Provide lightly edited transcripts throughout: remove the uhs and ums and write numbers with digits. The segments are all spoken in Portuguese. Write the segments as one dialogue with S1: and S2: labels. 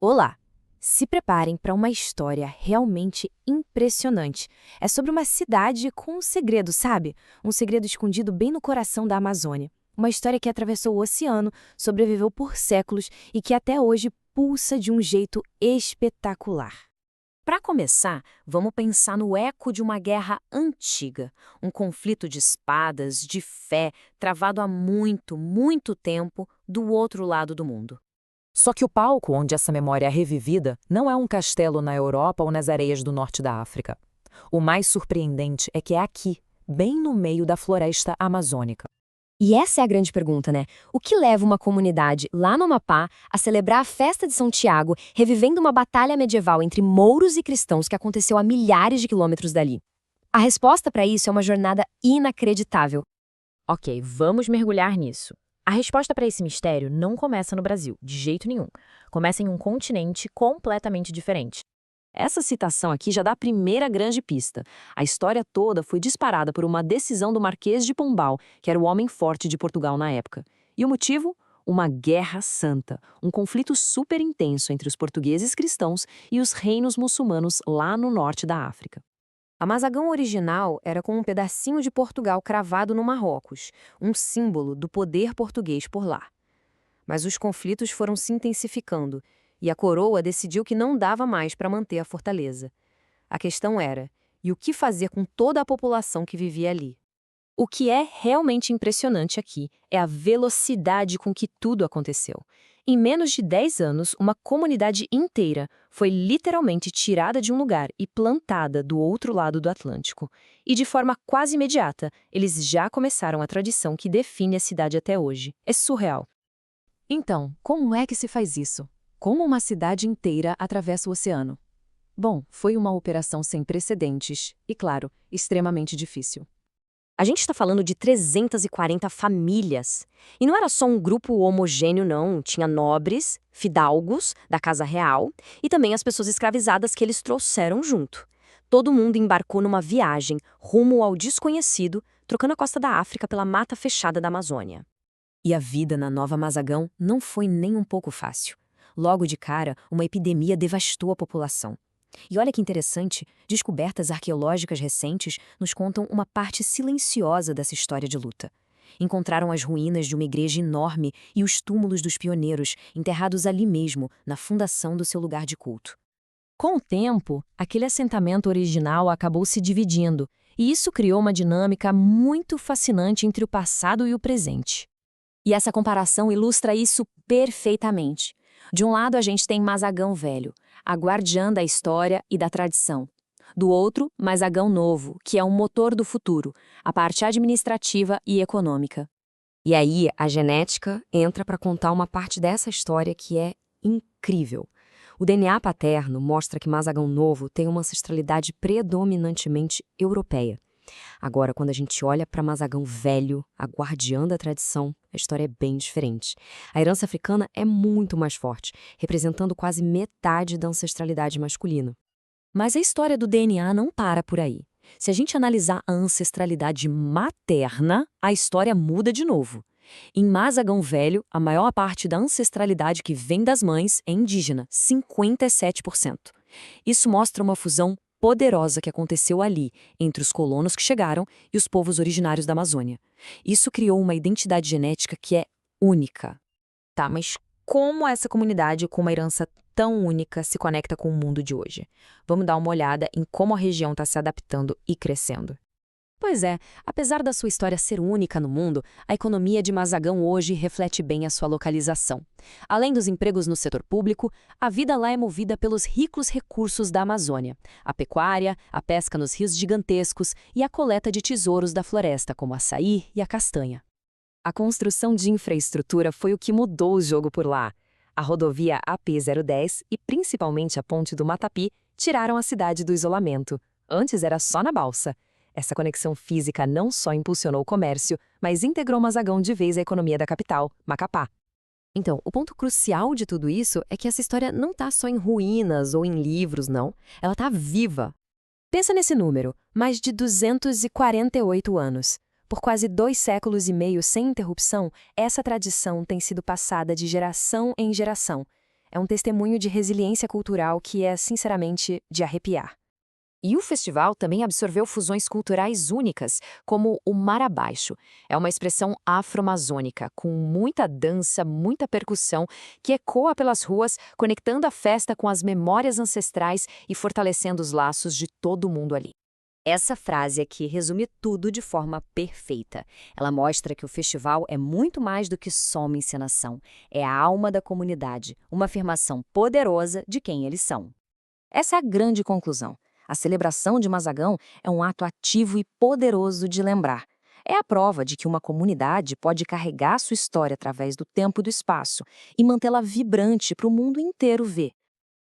S1: Olá! Se preparem para uma história realmente impressionante. É sobre uma cidade com um segredo, sabe? Um segredo escondido bem no coração da Amazônia. Uma história que atravessou o oceano, sobreviveu por séculos e que até hoje pulsa de um jeito espetacular. Para começar, vamos pensar no eco de uma guerra antiga, um conflito de espadas, de fé, travado há muito, muito tempo do outro lado do mundo.
S2: Só que o palco onde essa memória é revivida não é um castelo na Europa ou nas areias do norte da África. O mais surpreendente é que é aqui, bem no meio da floresta amazônica.
S3: E essa é a grande pergunta, né? O que leva uma comunidade lá no Amapá a celebrar a festa de São Tiago, revivendo uma batalha medieval entre mouros e cristãos que aconteceu a milhares de quilômetros dali? A resposta para isso é uma jornada inacreditável.
S4: Ok, vamos mergulhar nisso. A resposta para esse mistério não começa no Brasil, de jeito nenhum. Começa em um continente completamente diferente.
S5: Essa citação aqui já dá a primeira grande pista. A história toda foi disparada por uma decisão do Marquês de Pombal, que era o homem forte de Portugal na época. E o motivo? Uma guerra santa, um conflito super intenso entre os portugueses cristãos e os reinos muçulmanos lá no norte da África.
S1: A Mazagão original era com um pedacinho de Portugal cravado no Marrocos, um símbolo do poder português por lá. Mas os conflitos foram se intensificando e a coroa decidiu que não dava mais para manter a fortaleza. A questão era, e o que fazer com toda a população que vivia ali? O que é realmente impressionante aqui é a velocidade com que tudo aconteceu. Em menos de 10 anos, uma comunidade inteira foi literalmente tirada de um lugar e plantada do outro lado do Atlântico. E de forma quase imediata, eles já começaram a tradição que define a cidade até hoje. É surreal.
S2: Então, como é que se faz isso? Como uma cidade inteira atravessa o oceano? Bom, foi uma operação sem precedentes e, claro, extremamente difícil.
S3: A gente está falando de 340 famílias. E não era só um grupo homogêneo, não. Tinha nobres, fidalgos da Casa Real e também as pessoas escravizadas que eles trouxeram junto. Todo mundo embarcou numa viagem rumo ao desconhecido, trocando a costa da África pela mata fechada da Amazônia. E a vida na Nova Mazagão não foi nem um pouco fácil. Logo de cara, uma epidemia devastou a população. E olha que interessante, descobertas arqueológicas recentes nos contam uma parte silenciosa dessa história de luta. Encontraram as ruínas de uma igreja enorme e os túmulos dos pioneiros, enterrados ali mesmo, na fundação do seu lugar de culto. Com o tempo, aquele assentamento original acabou se dividindo, e isso criou uma dinâmica muito fascinante entre o passado e o presente. E essa comparação ilustra isso perfeitamente. De um lado, a gente tem Mazagão Velho, a guardiã da história e da tradição. Do outro, Mazagão Novo, que é um motor do futuro, a parte administrativa e econômica. E aí, a genética entra para contar uma parte dessa história que é incrível. O DNA paterno mostra que Mazagão Novo tem uma ancestralidade predominantemente europeia. Agora, quando a gente olha para Mazagão Velho, a guardiã da tradição, a história é bem diferente. A herança africana é muito mais forte, representando quase metade da ancestralidade masculina. Mas a história do DNA não para por aí. Se a gente analisar a ancestralidade materna, a história muda de novo. Em Mazagão Velho, a maior parte da ancestralidade que vem das mães é indígena, 57%. Isso mostra uma fusão poderosa que aconteceu ali, entre os colonos que chegaram e os povos originários da Amazônia. Isso criou uma identidade genética que é única.
S1: Tá, mas como essa comunidade com uma herança tão única se conecta com o mundo de hoje? Vamos dar uma olhada em como a região está se adaptando e crescendo.
S3: Pois é, apesar da sua história ser única no mundo, a economia de Mazagão hoje reflete bem a sua localização. Além dos empregos no setor público, a vida lá é movida pelos ricos recursos da Amazônia, a pecuária, a pesca nos rios gigantescos e a coleta de tesouros da floresta, como açaí e a castanha. A construção de infraestrutura foi o que mudou o jogo por lá. A rodovia AP010 e principalmente a ponte do Matapi tiraram a cidade do isolamento. Antes era só na balsa. Essa conexão física não só impulsionou o comércio, mas integrou Mazagão de vez à economia da capital, Macapá. Então, o ponto crucial de tudo isso é que essa história não está só em ruínas ou em livros, não. Ela está viva. Pensa nesse número, mais de 248 anos. Por quase 2 séculos e meio sem interrupção, essa tradição tem sido passada de geração em geração.
S1: É um testemunho de resiliência cultural que é, sinceramente, de arrepiar.
S3: E o festival também absorveu fusões culturais únicas, como o Mar Abaixo. É uma expressão afro-amazônica, com muita dança, muita percussão, que ecoa pelas ruas, conectando a festa com as memórias ancestrais e fortalecendo os laços de todo mundo ali. Essa frase aqui resume tudo de forma perfeita. Ela mostra que o festival é muito mais do que só uma encenação. É a alma da comunidade, uma afirmação poderosa de quem eles são. Essa é a grande conclusão. A celebração de Mazagão é um ato ativo e poderoso de lembrar. É a prova de que uma comunidade pode carregar sua história através do tempo e do espaço e mantê-la vibrante para o mundo inteiro ver.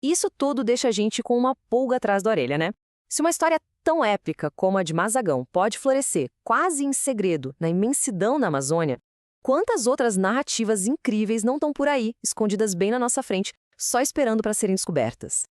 S3: Isso tudo deixa a gente com uma pulga atrás da orelha, né? Se uma história tão épica como a de Mazagão pode florescer quase em segredo na imensidão na Amazônia, quantas outras narrativas incríveis não estão por aí, escondidas bem na nossa frente, só esperando para serem descobertas?